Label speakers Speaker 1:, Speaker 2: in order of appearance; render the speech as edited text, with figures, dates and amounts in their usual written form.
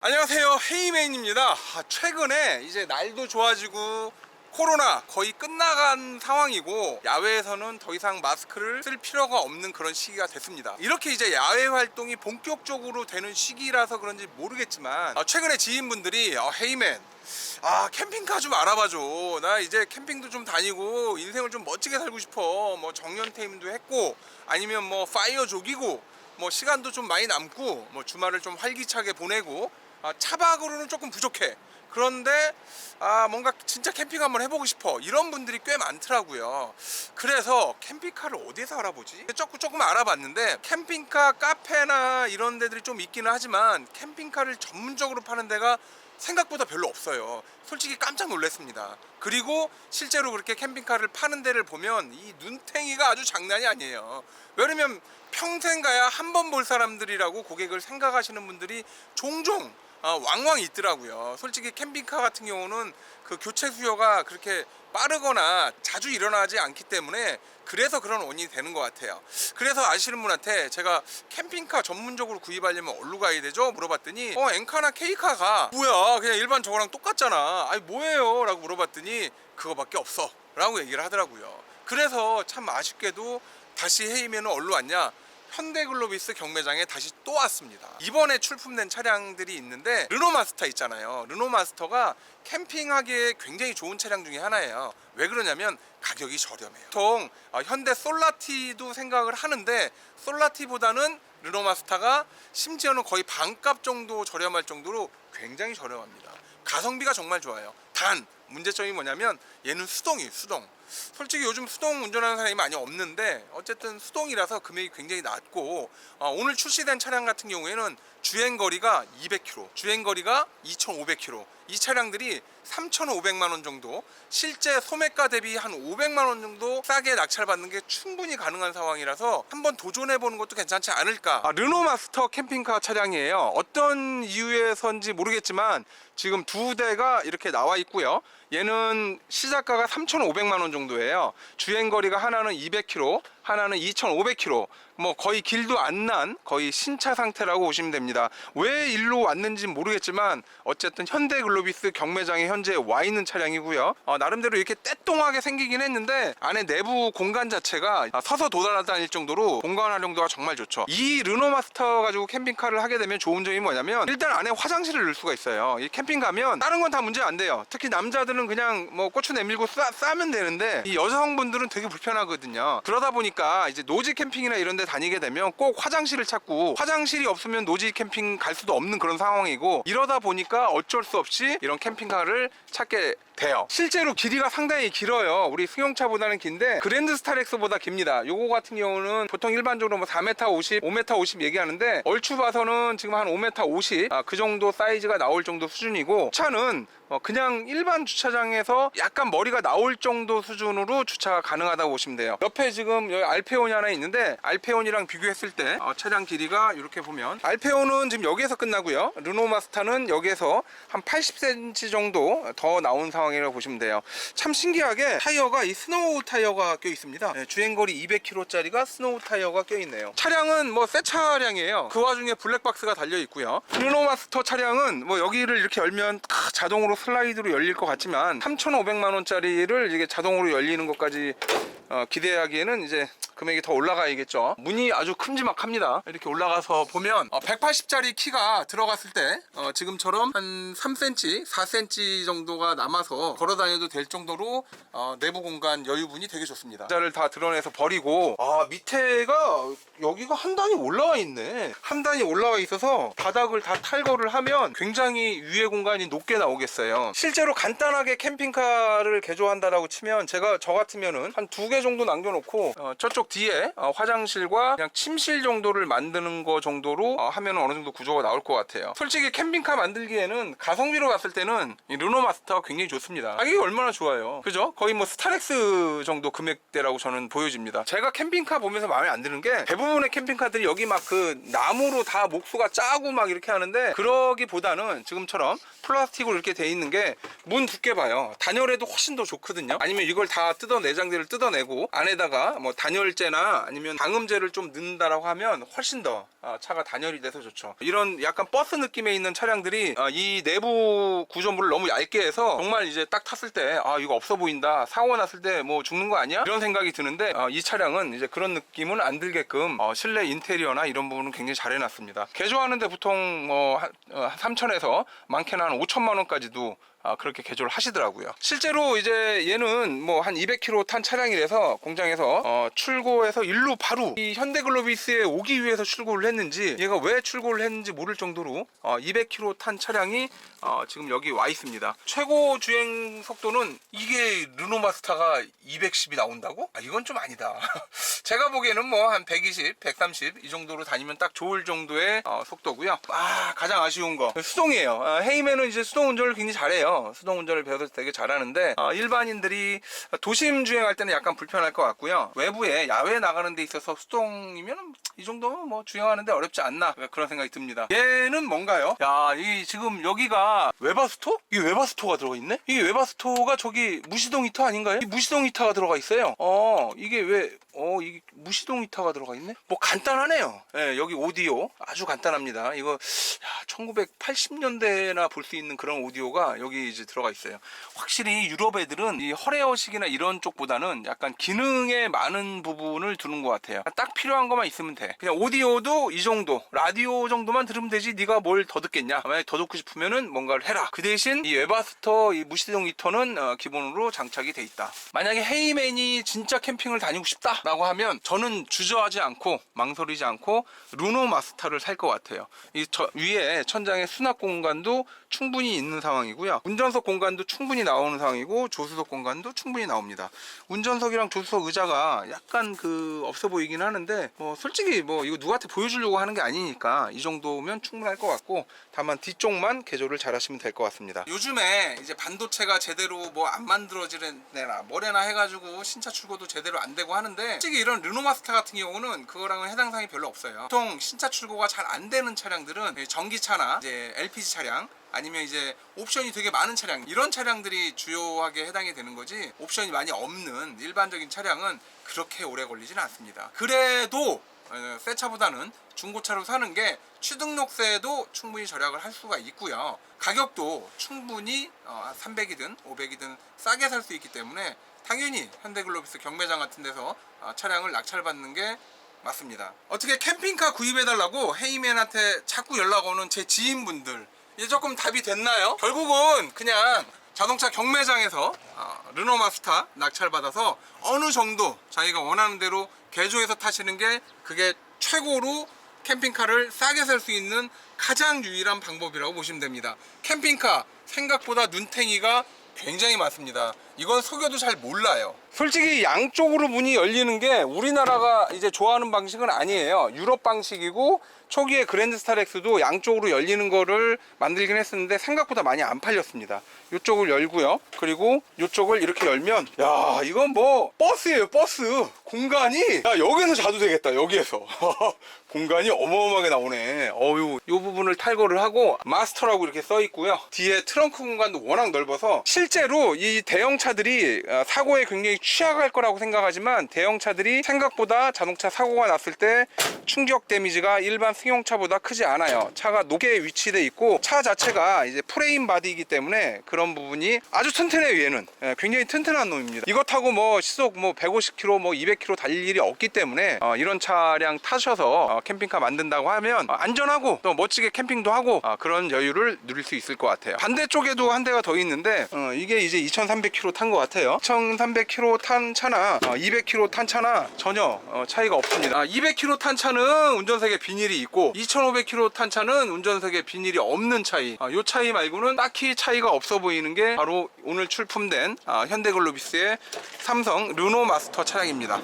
Speaker 1: 안녕하세요, 헤이맨입니다. 최근에 이제 날도 좋아지고 코로나 거의 끝나간 상황이고 야외에서는 더 이상 마스크를 쓸 필요가 없는 그런 시기가 됐습니다. 이렇게 이제 야외 활동이 본격적으로 되는 시기라서 그런지 모르겠지만 최근에 지인분들이 헤이맨 캠핑카 좀 알아봐줘. 나 이제 캠핑도 좀 다니고 인생을 좀 멋지게 살고 싶어. 뭐 정년퇴임도 했고 아니면 뭐 파이어족이고 뭐 시간도 좀 많이 남고 뭐 주말을 좀 활기차게 보내고 차박으로는 조금 부족해. 그런데 뭔가 진짜 캠핑 한번 해보고 싶어. 이런 분들이 꽤 많더라고요. 그래서 캠핑카를 어디서 알아보지? 조금 알아봤는데 캠핑카 카페나 이런 데들이 좀 있기는 하지만 캠핑카를 전문적으로 파는 데가 생각보다 별로 없어요. 솔직히 깜짝 놀랐습니다. 그리고 실제로 그렇게 캠핑카를 파는 데를 보면 이 눈탱이가 아주 장난이 아니에요. 왜냐면 평생 가야 한 번 볼 사람들이라고 고객을 생각하시는 분들이 종종 왕왕 있더라고요. 솔직히 캠핑카 같은 경우는 그 교체 수요가 그렇게 빠르거나 자주 일어나지 않기 때문에 그래서 그런 원인이 되는 것 같아요. 그래서 아시는 분한테 제가 캠핑카 전문적으로 구입하려면 어디로 가야 되죠? 물어봤더니 엔카나 K카가 뭐야 그냥 일반 저거랑 똑같잖아. 아니 뭐예요? 라고 물어봤더니 그거밖에 없어 라고 얘기를 하더라고요. 그래서 참 아쉽게도 다시 헤이맨은 어디로 왔냐? 현대글로비스 경매장에 다시 또 왔습니다. 이번에 출품된 차량들이 있는데 르노마스터 있잖아요. 르노마스터가 캠핑하기에 굉장히 좋은 차량 중에 하나예요. 왜 그러냐면 가격이 저렴해요. 보통 현대 솔라티도 생각을 하는데 솔라티보다는 르노마스터가 심지어는 거의 반값 정도 저렴할 정도로 굉장히 저렴합니다. 가성비가 정말 좋아요. 단 문제점이 뭐냐면 얘는 수동이에요. 수동. 솔직히 요즘 수동 운전하는 사람이 많이 없는데 어쨌든 수동이라서 금액이 굉장히 낮고 오늘 출시된 차량 같은 경우에는 주행거리가 200km, 주행거리가 2,500km. 이 차량들이 3,500만원 정도, 실제 소매가 대비 한 500만원 정도 싸게 낙찰받는 게 충분히 가능한 상황이라서 한번 도전해보는 것도 괜찮지 않을까. 르노마스터 캠핑카 차량이에요. 어떤 이유에서인지 모르겠지만 지금 두 대가 이렇게 나와 있고요. 얘는 시작가가 3,500만원 정도예요. 주행거리가 하나는 200km, 하나는 2,500km. 뭐 거의 길도 안 난 거의 신차 상태라고 보시면 됩니다. 왜 일로 왔는지 모르겠지만 어쨌든 현대글로비스 경매장에 현재 와 있는 차량이고요. 나름대로 이렇게 떼똥하게 생기긴 했는데 안에 내부 공간 자체가 서서 돌아다닐 정도로 공간 활용도가 정말 좋죠. 이 르노마스터 가지고 캠핑카를 하게 되면 좋은 점이 뭐냐면 일단 안에 화장실을 넣을 수가 있어요. 이 캠핑 가면 다른 건 다 문제 안 돼요. 특히 남자들은 그냥 뭐 고추 내밀고 싸면 되는데 이 여성분들은 되게 불편하거든요. 그러다 보니까 이제 노지 캠핑이나 이런 데 다니게 되면 꼭 화장실을 찾고 화장실이 없으면 노지 캠핑 갈 수도 없는 그런 상황이고 이러다 보니까 어쩔 수 없이 이런 캠핑카를 찾게 돼요. 실제로 길이가 상당히 길어요. 우리 승용차보다는 긴데 그랜드 스타렉스보다 깁니다. 요거 같은 경우는 보통 일반적으로 뭐 4m 50, 5m 50 얘기하는데 얼추 봐서는 지금 한 5m 50 그 정도 사이즈가 나올 정도 수준이고 차는 그냥 일반 주차장에서 약간 머리가 나올 정도 수준으로 주차가 가능하다고 보시면 돼요. 옆에 지금 여기 알페온이 하나 있는데 알페온이랑 비교했을 때 차량 길이가 이렇게 보면 알페온은 지금 여기에서 끝나고요. 르노마스터는 여기에서 한 80cm 정도 더 나온 상황이라고 보시면 돼요. 참 신기하게 타이어가 이 스노우 타이어가 껴 있습니다. 주행거리 200km짜리가 스노우 타이어가 껴 있네요. 차량은 뭐 새 차량이에요. 그 와중에 블랙박스가 달려 있고요. 르노마스터 차량은 뭐 여기를 이렇게 열면 자동으로 슬라이드로 열릴 것 같지만 3,500만원짜리를 이게 자동으로 열리는 것까지 기대하기에는 이제 금액이 더 올라가야겠죠. 문이 아주 큼지막합니다. 이렇게 올라가서 보면 180짜리 키가 들어갔을 때 지금처럼 한 3cm, 4cm 정도가 남아서 걸어 다녀도 될 정도로 내부 공간 여유분이 되게 좋습니다. 자를 다 드러내서 버리고 밑에가 여기가 한 단이 올라와 있네. 한 단이 올라와 있어서 바닥을 다 탈거를 하면 굉장히 위에 공간이 높게 나오겠어요. 실제로 간단하게 캠핑카를 개조한다라고 치면 제가 저 같으면은 한 2개 정도 남겨놓고 저쪽 뒤에 화장실과 그냥 침실 정도를 만드는 거 정도로 하면 어느 정도 구조가 나올 것 같아요. 솔직히 캠핑카 만들기에는 가성비로 봤을 때는 이 르노마스터가 굉장히 좋습니다. 가격이 얼마나 좋아요. 그죠? 거의 뭐 스타렉스 정도 금액대라고 저는 보여집니다. 제가 캠핑카 보면서 마음에 안 드는 게 대부분의 캠핑카들이 여기 막 그 나무로 다 목수가 짜고 막 이렇게 하는데 그러기보다는 지금처럼 플라스틱으로 이렇게 돼 있는 게 문 두께 봐요. 단열에도 훨씬 더 좋거든요. 아니면 이걸 다 내장들을 뜯어내고 안에다가 뭐 단열 단열재나 아니면 방음재를 좀 넣는다라고 하면 훨씬 더 차가 단열이 돼서 좋죠. 이런 약간 버스 느낌에 있는 차량들이 이 내부 구조물을 너무 얇게 해서 정말 이제 딱 탔을 때 이거 없어 보인다, 사고가 났을 때 뭐 죽는 거 아니야? 이런 생각이 드는데 이 차량은 이제 그런 느낌은 안 들게끔 실내 인테리어나 이런 부분은 굉장히 잘 해놨습니다. 개조하는데 보통 뭐 3천에서 많게는 한 5천만 원까지도 그렇게 개조를 하시더라고요. 실제로 이제 얘는 뭐 한 200km 탄 차량이라서 공장에서 출고해서 일로 바로 이 현대글로비스에 오기 위해서 출고를 했는지, 얘가 왜 출고를 했는지 모를 정도로 200km 탄 차량이 지금 여기 와 있습니다. 최고 주행 속도는 이게 르노마스터가 210이 나온다고? 이건 좀 아니다. 제가 보기에는 뭐 한 120, 130 이 정도로 다니면 딱 좋을 정도의 속도고요. 가장 아쉬운 거 수동이에요. 헤이맨은 이제 수동 운전을 굉장히 잘해요. 수동 운전을 배워서 되게 잘하는데 일반인들이 도심 주행할 때는 약간 불편할 것 같고요. 외부에 야외에 나가는 데 있어서 수동이면 이 정도면 뭐 주행하는데 어렵지 않나, 그런 생각이 듭니다. 얘는 뭔가요? 이 지금 여기가 웨바스토? 이게 웨바스토가 들어가 있네? 이게 웨바스토가 저기 무시동 히터 아닌가요? 이 무시동 히터가 들어가 있어요. 이게 왜 이게 무시동 히터가 들어가 있네? 뭐 간단하네요. 여기 오디오 아주 간단합니다. 이거 1980년대나 볼 수 있는 그런 오디오가 여기 이제 들어가 있어요. 확실히 유럽 애들은 이 허레허식이나 이런 쪽보다는 약간 기능에 많은 부분을 두는 것 같아요. 딱 필요한 것만 있으면 돼. 그냥 오디오도 이 정도, 라디오 정도만 들으면 되지 네가 뭘 더 듣겠냐. 만약에 더 듣고 싶으면은 뭔가를 해라. 그 대신 이 웨바스터 이 무시동 히터는 기본으로 장착이 돼 있다. 만약에 헤이맨이 진짜 캠핑을 다니고 싶다 라고 하면 저는 주저하지 않고 망설이지 않고 르노마스터를 살 것 같아요. 이 위에 천장에 수납 공간도 충분히 있는 상황이고요. 운전석 공간도 충분히 나오는 상황이고 조수석 공간도 충분히 나옵니다. 운전석이랑 조수석 의자가 약간 없어 보이긴 하는데 솔직히 뭐 이거 누구한테 보여주려고 하는 게 아니니까 이 정도면 충분할 것 같고, 다만 뒤쪽만 개조를 잘 하시면 될 것 같습니다. 요즘에 이제 반도체가 제대로 뭐 안 만들어지나 뭐래나 해가지고 신차 출고도 제대로 안 되고 하는데, 솔직히 이런 르노마스터 같은 경우는 그거랑은 해당 사항이 별로 없어요. 보통 신차 출고가 잘 안 되는 차량들은 전기차나 이제 LPG 차량, 아니면 이제 옵션이 되게 많은 차량, 이런 차량들이 주요하게 해당이 되는 거지, 옵션이 많이 없는 일반적인 차량은 그렇게 오래 걸리지는 않습니다. 그래도 새 차보다는 중고차로 사는 게 취등록세도 충분히 절약을 할 수가 있고요. 가격도 충분히 300이든 500이든 싸게 살 수 있기 때문에 당연히 현대글로비스 경매장 같은 데서 차량을 낙찰받는 게 맞습니다. 어떻게 캠핑카 구입해달라고 헤이맨한테 자꾸 연락 오는 제 지인분들, 이제 조금 답이 됐나요? 결국은 그냥 자동차 경매장에서 르노마스터 낙찰받아서 어느 정도 자기가 원하는 대로 개조해서 타시는 게 그게 최고로 캠핑카를 싸게 살 수 있는 가장 유일한 방법이라고 보시면 됩니다. 캠핑카 생각보다 눈탱이가 굉장히 많습니다. 이건 속여도 잘 몰라요. 솔직히 양쪽으로 문이 열리는 게 우리나라가 이제 좋아하는 방식은 아니에요. 유럽 방식이고, 초기에 그랜드스타렉스도 양쪽으로 열리는 거를 만들긴 했었는데 생각보다 많이 안 팔렸습니다. 이쪽을 열고요. 그리고 이쪽을 이렇게 열면, 야, 이건 뭐 버스예요, 버스. 공간이, 여기서 자도 되겠다, 여기에서. 공간이 어마어마하게 나오네. 요 부분을 탈거를 하고 마스터라고 이렇게 써 있고요. 뒤에 트렁크 공간도 워낙 넓어서 실제로 이 대형차들이 사고에 굉장히 취약할 거라고 생각하지만, 대형차들이 생각보다 자동차 사고가 났을 때 충격 데미지가 일반 승용차보다 크지 않아요. 차가 높게 위치돼 있고, 차 자체가 이제 프레임 바디이기 때문에 그런 부분이 아주 튼튼해요. 얘는 굉장히 튼튼한 놈입니다. 이거 타고 뭐 시속 뭐 150km 뭐 200km 달릴 일이 없기 때문에 이런 차량 타셔서 캠핑카 만든다고 하면 안전하고 또 멋지게 캠핑도 하고 그런 여유를 누릴 수 있을 것 같아요. 반대쪽에도 한 대가 더 있는데 이게 이제 2300km 탄 것 같아요. 2300km 탄 차나 200km 탄 차나 전혀 차이가 없습니다. 200km 탄 차는 운전석에 비닐이 있고 2500km 탄 차는 운전석에 비닐이 없는 차이. 이 차이 말고는 딱히 차이가 없어 보이는 게 바로 오늘 출품된 현대글로비스의 삼성 르노마스터 차량입니다.